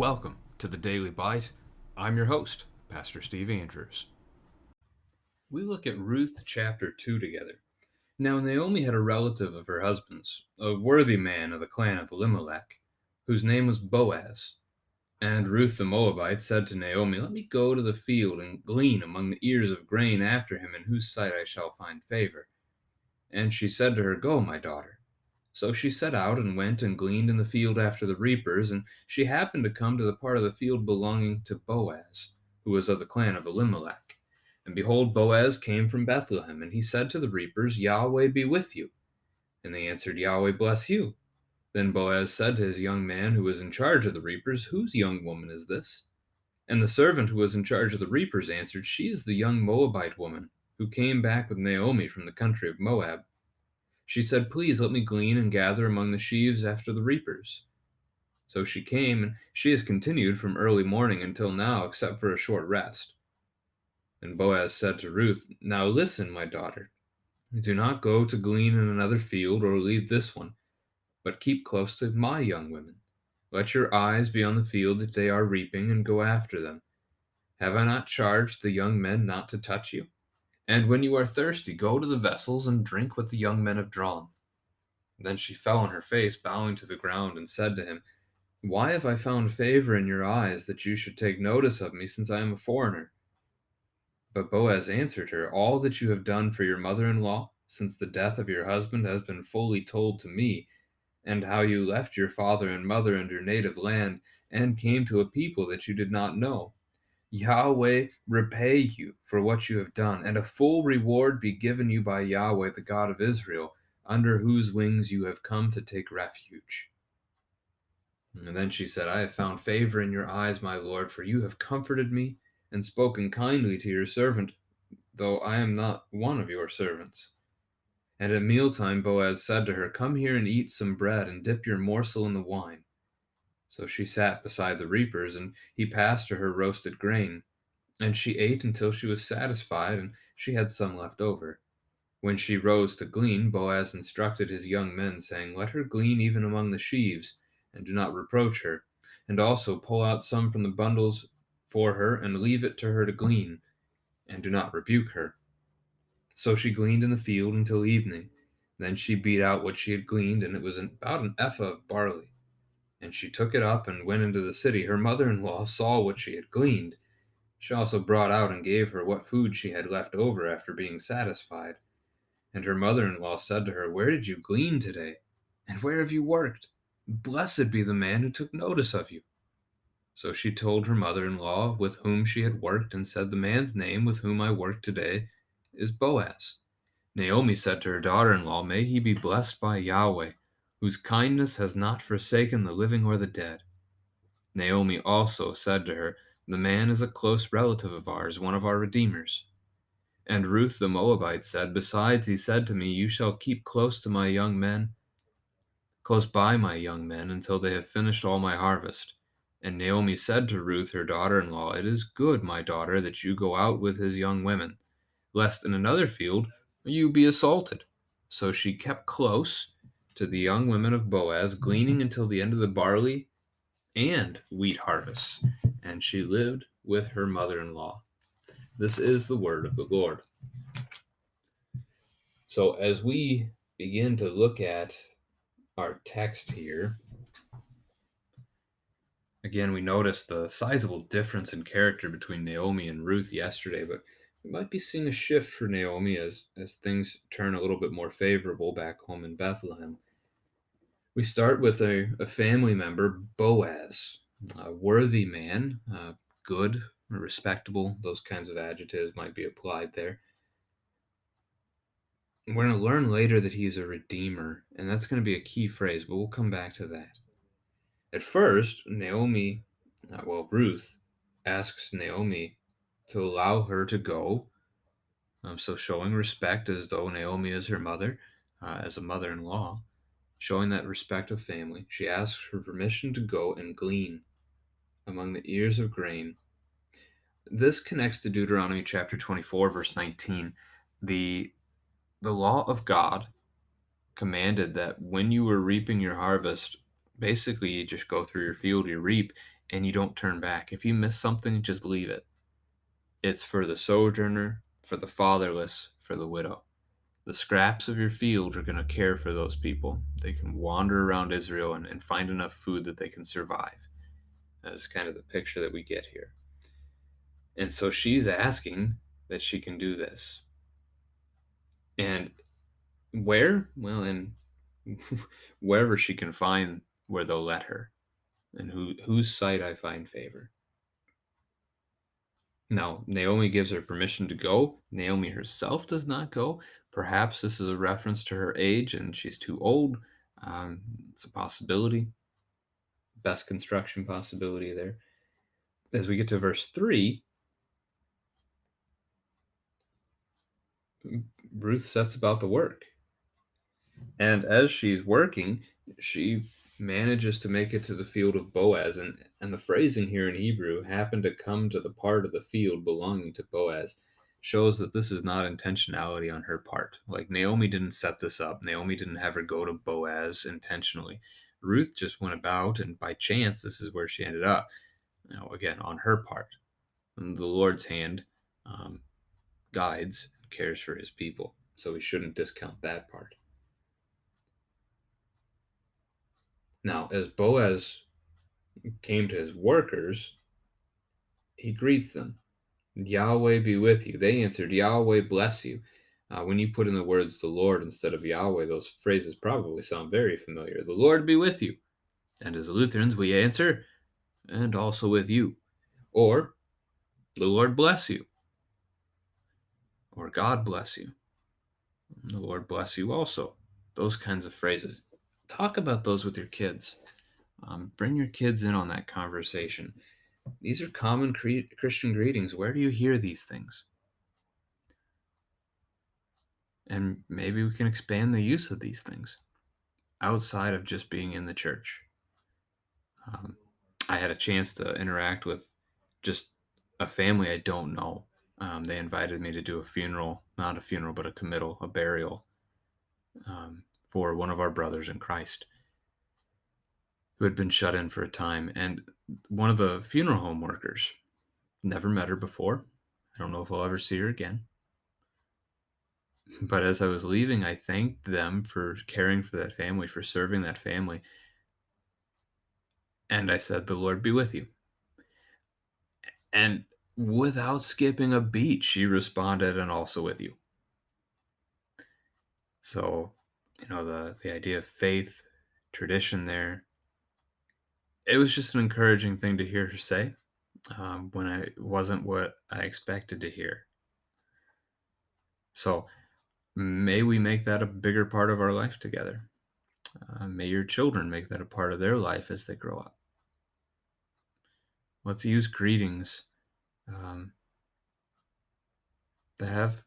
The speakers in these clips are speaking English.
Welcome to the Daily Bite. I'm your host, Pastor Steve Andrews. We look at Ruth chapter 2 together. Now, Naomi had a relative of her husband's, a worthy man of the clan of Elimelech, whose name was Boaz. And Ruth the Moabite said to Naomi, "Let me go to the field and glean among the ears of grain after him, in whose sight I shall find favor." And she said to her, "Go, my daughter." So she set out and went and gleaned in the field after the reapers, and she happened to come to the part of the field belonging to Boaz, who was of the clan of Elimelech. And behold, Boaz came from Bethlehem, and he said to the reapers, "Yahweh be with you." And they answered, "Yahweh bless you." Then Boaz said to his young man who was in charge of the reapers, "Whose young woman is this?" And the servant who was in charge of the reapers answered, "She is the young Moabite woman, who came back with Naomi from the country of Moab." She said, "Please let me glean and gather among the sheaves after the reapers." So she came, and she has continued from early morning until now, except for a short rest. And Boaz said to Ruth, "Now listen, my daughter. Do not go to glean in another field or leave this one, but keep close to my young women. Let your eyes be on the field that they are reaping, and go after them. Have I not charged the young men not to touch you? And when you are thirsty, go to the vessels and drink what the young men have drawn." Then she fell on her face, bowing to the ground, and said to him, "Why have I found favor in your eyes, that you should take notice of me, since I am a foreigner?" But Boaz answered her, "All that you have done for your mother-in-law, since the death of your husband, has been fully told to me, and how you left your father and mother and your native land, and came to a people that you did not know. Yahweh repay you for what you have done, and a full reward be given you by Yahweh, the God of Israel, under whose wings you have come to take refuge." And then she said, "I have found favor in your eyes, my lord, for you have comforted me and spoken kindly to your servant, though I am not one of your servants." And at mealtime Boaz said to her, "Come here and eat some bread, and dip your morsel in the wine." So she sat beside the reapers, and he passed to her roasted grain. And she ate until she was satisfied, and she had some left over. When she rose to glean, Boaz instructed his young men, saying, "Let her glean even among the sheaves, and do not reproach her. And also pull out some from the bundles for her, and leave it to her to glean, and do not rebuke her." So she gleaned in the field until evening. Then she beat out what she had gleaned, and it was about an ephah of barley. And she took it up and went into the city. Her mother-in-law saw what she had gleaned. She also brought out and gave her what food she had left over after being satisfied. And her mother-in-law said to her, "Where did you glean today? And where have you worked? Blessed be the man who took notice of you." So she told her mother-in-law with whom she had worked, and said, "The man's name with whom I worked today is Boaz." Naomi said to her daughter-in-law, "May he be blessed by Yahweh, whose kindness has not forsaken the living or the dead." Naomi also said to her, "The man is a close relative of ours, one of our redeemers." And Ruth the Moabite said, "Besides, he said to me, 'You shall keep close by my young men, until they have finished all my harvest.'" And Naomi said to Ruth her daughter-in-law, "It is good, my daughter, that you go out with his young women, lest in another field you be assaulted." So she kept close to the young women of Boaz, gleaning until the end of the barley and wheat harvests, and she lived with her mother-in-law. This is the word of the Lord. So as we begin to look at our text here, again, we notice the sizable difference in character between Naomi and Ruth yesterday, but we might be seeing a shift for Naomi as things turn a little bit more favorable back home in Bethlehem. We start with a family member, Boaz, a worthy man, good, respectable, those kinds of adjectives might be applied there. We're going to learn later that he's a redeemer, and that's going to be a key phrase, but we'll come back to that. At first, Ruth asks Naomi to allow her to go, so showing respect as though Naomi is her mother, as a mother-in-law, showing that respect of family. She asks for permission to go and glean among the ears of grain. This connects to Deuteronomy chapter 24, verse 19. The law of God commanded that when you were reaping your harvest, basically you just go through your field, you reap, and you don't turn back. If you miss something, just leave it. It's for the sojourner, for the fatherless, for the widow. The scraps of your field are going to care for those people. They can wander around Israel and find enough food that they can survive. That's kind of the picture that we get here. And so she's asking that she can do this. And where? Well, in wherever she can find where they'll let her, and whose sight I find favor. Now, Naomi gives her permission to go. Naomi herself does not go. Perhaps this is a reference to her age and she's too old. It's a possibility. Best construction possibility there. As we get to verse 3, Ruth sets about the work. And as she's working, she manages to make it to the field of Boaz. And the phrasing here in Hebrew, happened to come to the part of the field belonging to Boaz, shows that this is not intentionality on her part. Like Naomi didn't set this up. Naomi didn't have her go to Boaz intentionally. Ruth just went about, and by chance, this is where she ended up. Now, again, on her part. And the Lord's hand guides and cares for his people. So we shouldn't discount that part. Now, as Boaz came to his workers, he greets them. Yahweh be with you. They answered, Yahweh bless you. When you put in the words the Lord instead of Yahweh, those phrases probably sound very familiar. The Lord be with you. And as Lutherans, we answer, and also with you. Or, the Lord bless you. Or God bless you. The Lord bless you also. Those kinds of phrases. Talk about those with your kids. Bring your kids in on that conversation. These are common Christian greetings. Where do you hear these things? And maybe we can expand the use of these things outside of just being in the church. I had a chance to interact with just a family I don't know. They invited me to do a funeral, not a funeral, but a committal, a burial for one of our brothers in Christ who had been shut in for a time. And one of the funeral home workers, never met her before. I don't know if I'll ever see her again. But as I was leaving, I thanked them for caring for that family, for serving that family. And I said, the Lord be with you. And without skipping a beat, she responded, and also with you. So, the idea of faith, tradition there, it was just an encouraging thing to hear her say when it wasn't what I expected to hear. So may we make that a bigger part of our life together. May your children make that a part of their life as they grow up. Let's use greetings that have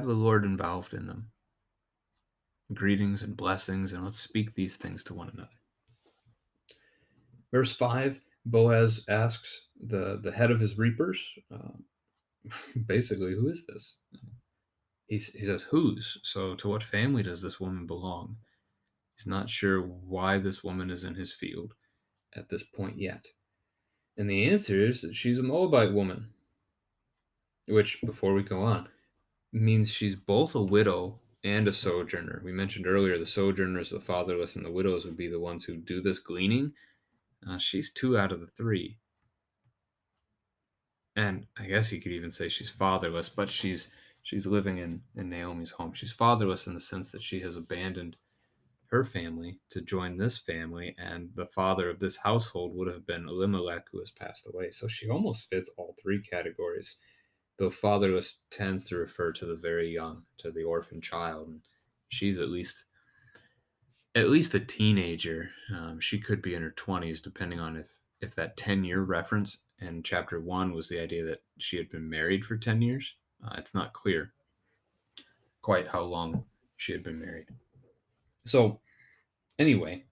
the Lord involved in them. Greetings and blessings, and let's speak these things to one another. Verse 5, Boaz asks the head of his reapers, basically, who is this? He says, whose? So to what family does this woman belong? He's not sure why this woman is in his field at this point yet. And the answer is that she's a Moabite woman, which, before we go on, means she's both a widow and a sojourner. We mentioned earlier the sojourners, the fatherless, and the widows would be the ones who do this gleaning. She's 2 out of the 3. And I guess you could even say she's fatherless, but she's living in Naomi's home. She's fatherless in the sense that she has abandoned her family to join this family, and the father of this household would have been Elimelech, who has passed away. So she almost fits all 3 categories, though fatherless tends to refer to the very young, to the orphan child, and she's at least a teenager. She could be in her 20s, depending on if that 10-year reference in chapter 1 was the idea that she had been married for 10 years. It's not clear quite how long she had been married. So anyway,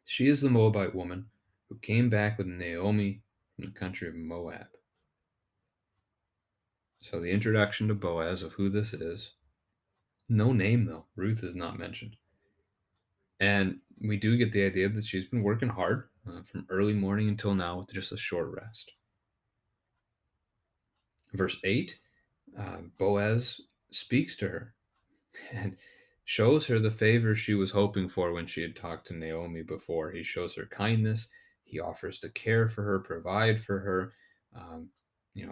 she is the Moabite woman who came back with Naomi from the country of Moab. So the introduction to Boaz of who this is. No name, though. Ruth is not mentioned. And we do get the idea that she's been working hard. from early morning until now with just a short rest. Verse 8, Boaz speaks to her and shows her the favor she was hoping for when she had talked to Naomi before. He shows her kindness. He offers to care for her, provide for her, um,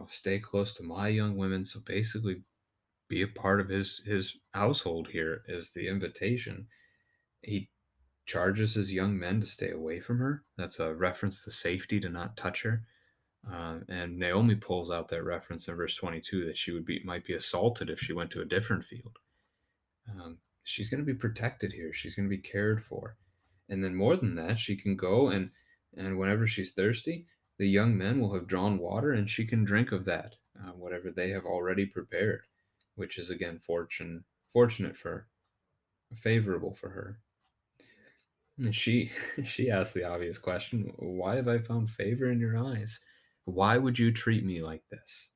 stay close to my young women. So basically, be a part of his household here is the invitation. He charges his young men to stay away from her. That's a reference to safety, to not touch her. And Naomi pulls out that reference in verse 22 that she might be assaulted if she went to a different field. She's going to be protected here. She's going to be cared for. And then more than that, she can go and whenever she's thirsty, the young men will have drawn water and she can drink of that, whatever they have already prepared, which is again fortunate for her, favorable for her. And she she asked the obvious question, why have I found favor in your eyes? Why would you treat me like this?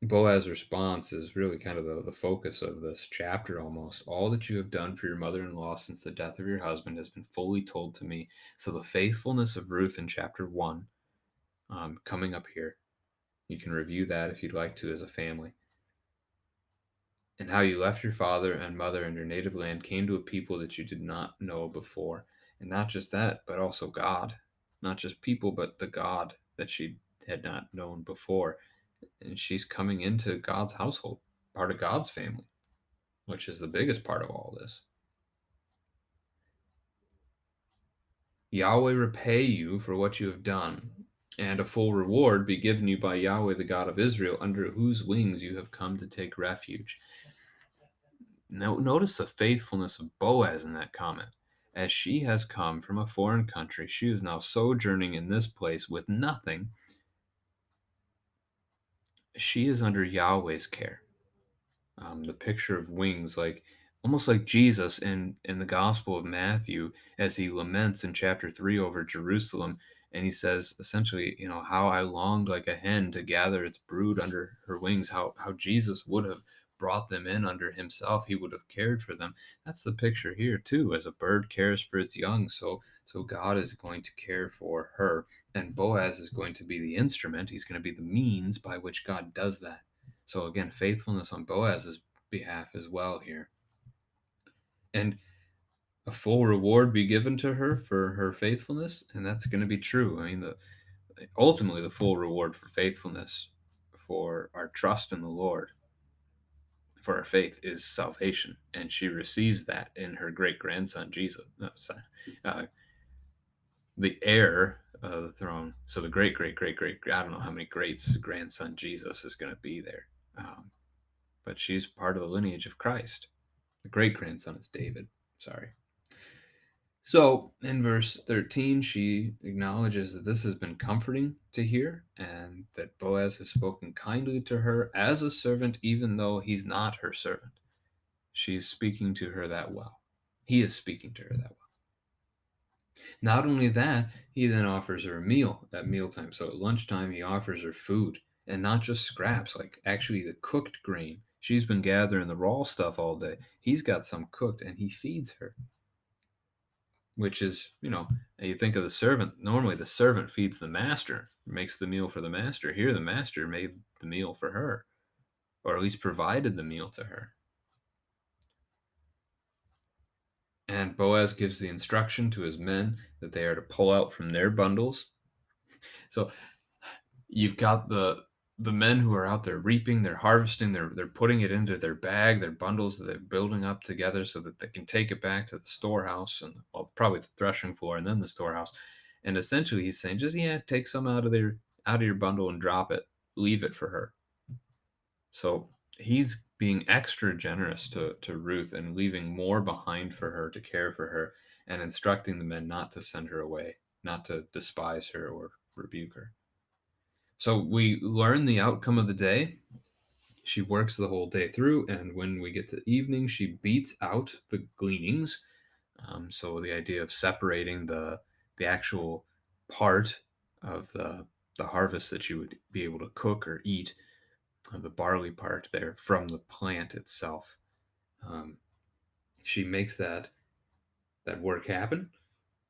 Boaz's response is really kind of the focus of this chapter almost. All that you have done for your mother in law since the death of your husband has been fully told to me. So, the faithfulness of Ruth in chapter 1, coming up here, you can review that if you'd like to as a family. And how you left your father and mother and your native land, came to a people that you did not know before. And not just that, but also God. Not just people, but the God that she had not known before. And she's coming into God's household, part of God's family, which is the biggest part of all this. Yahweh repay you for what you have done, and a full reward be given you by Yahweh, the God of Israel, under whose wings you have come to take refuge. Now, notice the faithfulness of Boaz in that comment. As she has come from a foreign country, she is now sojourning in this place with nothing. She is under Yahweh's care. The picture of wings, like almost like Jesus in the Gospel of Matthew, as he laments in chapter 3 over Jerusalem, and he says essentially, how I longed like a hen to gather its brood under her wings. How Jesus would have brought them in under himself. He would have cared for them. That's the picture here too. As a bird cares for its young, so God is going to care for her, and Boaz is going to be the instrument. He's going to be the means by which God does that. So again, faithfulness on Boaz's behalf as well here. And a full reward be given to her for her faithfulness, and that's going to be true. I mean, ultimately the full reward for faithfulness, for our trust in the Lord, for our faith is salvation, and she receives that in her great grandson Jesus, the heir of the throne. So the great I don't know how many greats grandson Jesus is going to be there. But she's part of the lineage of Christ. The great grandson is David. Sorry. So in verse 13, she acknowledges that this has been comforting to hear and that Boaz has spoken kindly to her as a servant, even though he's not her servant. She's speaking to her that well. He is speaking to her that well. Not only that, he then offers her a meal at mealtime. So at lunchtime, he offers her food and not just scraps, like actually the cooked grain. She's been gathering the raw stuff all day. He's got some cooked and he feeds her, which is, you think of the servant. Normally, the servant feeds the master, makes the meal for the master. Here, the master made the meal for her, or at least provided the meal to her. And Boaz gives the instruction to his men that they are to pull out from their bundles. So you've got the men who are out there reaping, they're harvesting, they're putting it into their bag, their bundles that they're building up together so that they can take it back to the storehouse and probably the threshing floor and then the storehouse. And essentially he's saying, just take some out of your bundle and drop it, leave it for her. So he's being extra generous to Ruth and leaving more behind for her to care for her, and instructing the men not to send her away, not to despise her or rebuke her. So we learn the outcome of the day. She works the whole day through, and when we get to evening, she beats out the gleanings. So the idea of separating the actual part of the harvest that you would be able to cook or eat, the barley part there, from the plant itself. She makes that work happen,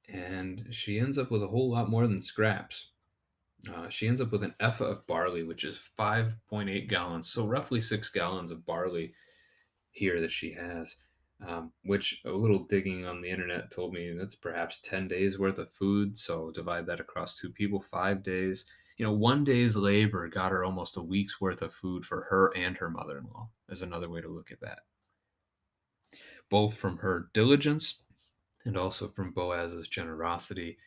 and she ends up with a whole lot more than scraps. She ends up with an ephah of barley, which is 5.8 gallons, so roughly 6 gallons of barley here that she has. Which a little digging on the internet told me that's perhaps 10 days worth of food. So divide that across 2 people, 5 days. 1 day's labor got her almost a week's worth of food for her and her mother in law, is another way to look at that. Both from her diligence and also from Boaz's generosity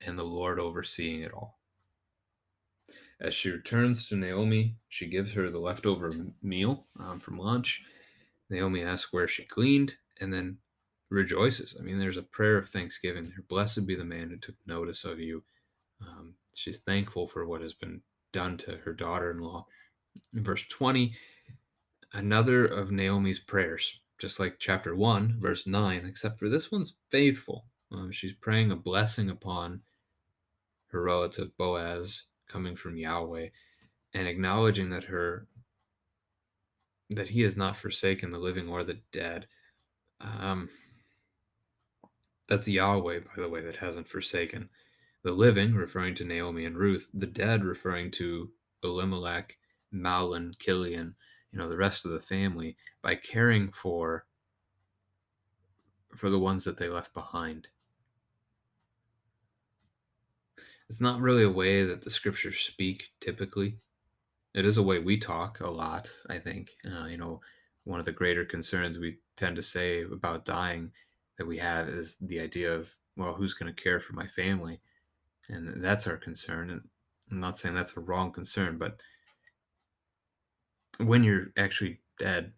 and the Lord overseeing it all. As she returns to Naomi, she gives her the leftover meal from lunch. Naomi asks where she gleaned and then rejoices. I mean, there's a prayer of thanksgiving there. Blessed be the man who took notice of you. She's thankful for what has been done to her daughter in law. In verse 20, another of Naomi's prayers, just like chapter 1, verse 9, except for this one's faithful. She's praying a blessing upon her relative Boaz coming from Yahweh and acknowledging that he has not forsaken the living or the dead. That's Yahweh, by the way, that hasn't forsaken the living, referring to Naomi and Ruth, the dead, referring to Elimelech, Mahlon, Kilian, the rest of the family, by caring for the ones that they left behind. It's not really a way that the scriptures speak typically. It is a way we talk a lot, I think. One of the greater concerns we tend to say about dying that we have is the idea of, well, who's going to care for my family? And that's our concern. And I'm not saying that's a wrong concern, but when you're actually dead,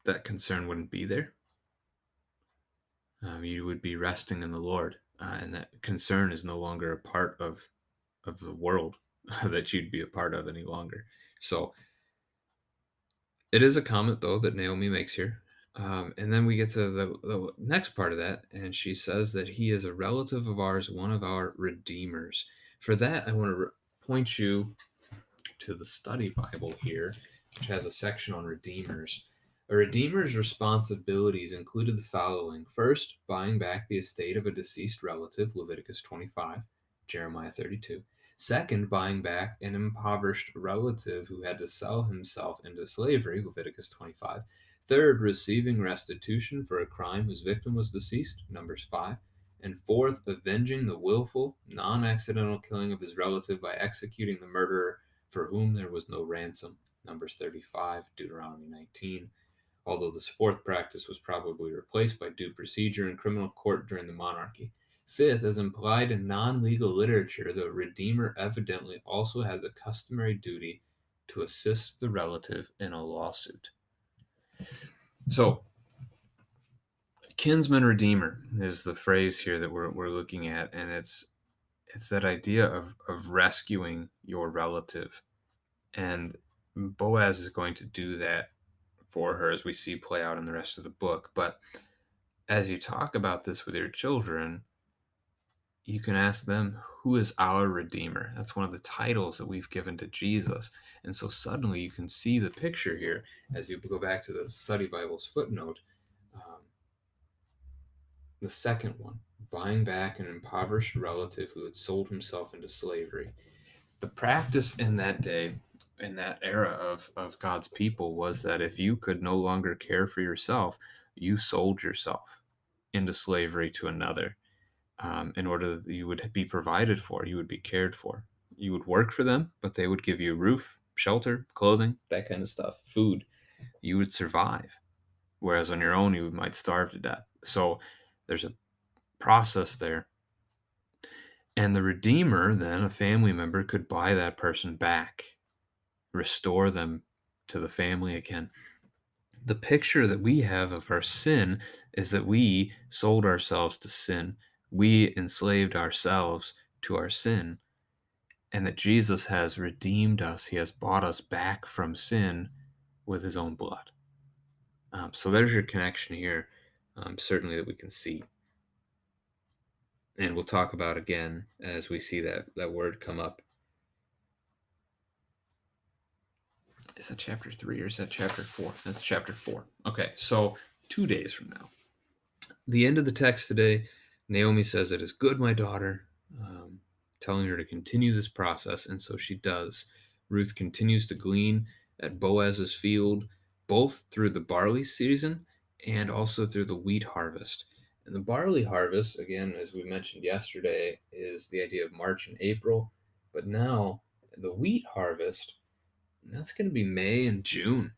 that concern wouldn't be there. You would be resting in the Lord, and that concern is no longer a part of the world that you'd be a part of any longer. So it is a comment, though, that Naomi makes here. And then we get to the next part of that, and she says that he is a relative of ours, one of our redeemers. For that, I want to point you to the study Bible here, which has a section on redeemers. A redeemer's responsibilities included the following. First, buying back the estate of a deceased relative, Leviticus 25, Jeremiah 32. Second, buying back an impoverished relative who had to sell himself into slavery, Leviticus 25. Third, receiving restitution for a crime whose victim was deceased, Numbers 5. And fourth, avenging the willful, non-accidental killing of his relative by executing the murderer for whom there was no ransom, Numbers 35, Deuteronomy 19. Although this fourth practice was probably replaced by due procedure in criminal court during the monarchy. Fifth, as implied in non-legal literature, the redeemer evidently also had the customary duty to assist the relative in a lawsuit. So, kinsman redeemer is the phrase here that we're looking at, and it's that idea of rescuing your relative. And Boaz is going to do that for her, as we see play out in the rest of the book. But as you talk about this with your children, you can ask them, who is our Redeemer? That's one of the titles that we've given to Jesus. And so suddenly you can see the picture here as you go back to the Study Bible's footnote. The second one, buying back an impoverished relative who had sold himself into slavery. The practice in that day, in that era of God's people, was that if you could no longer care for yourself, you sold yourself into slavery to another, in order that you would be provided for, you would be cared for. You would work for them, but they would give you roof, shelter, clothing, that kind of stuff, food. You would survive. Whereas on your own, you might starve to death. So there's a process there. And the Redeemer, then, a family member, could buy that person back, restore them to the family again. The picture that we have of our sin is that we sold ourselves to sin. We enslaved ourselves to our sin, and that Jesus has redeemed us. He has bought us back from sin with his own blood. So there's your connection here, certainly that we can see. And we'll talk about again as we see that word come up. Is that chapter 3 or is that chapter 4? That's chapter 4. Okay, so 2 days from now. The end of the text today, Naomi says, "It is good, my daughter," telling her to continue this process, and so she does. Ruth continues to glean at Boaz's field, both through the barley season and also through the wheat harvest. And the barley harvest, again, as we mentioned yesterday, is the idea of March and April. But now the wheat harvest, that's going to be May and June.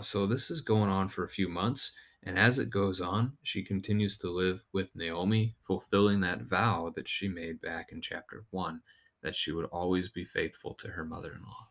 So this is going on for a few months. And as it goes on, she continues to live with Naomi, fulfilling that vow that she made back in chapter 1, that she would always be faithful to her mother in law.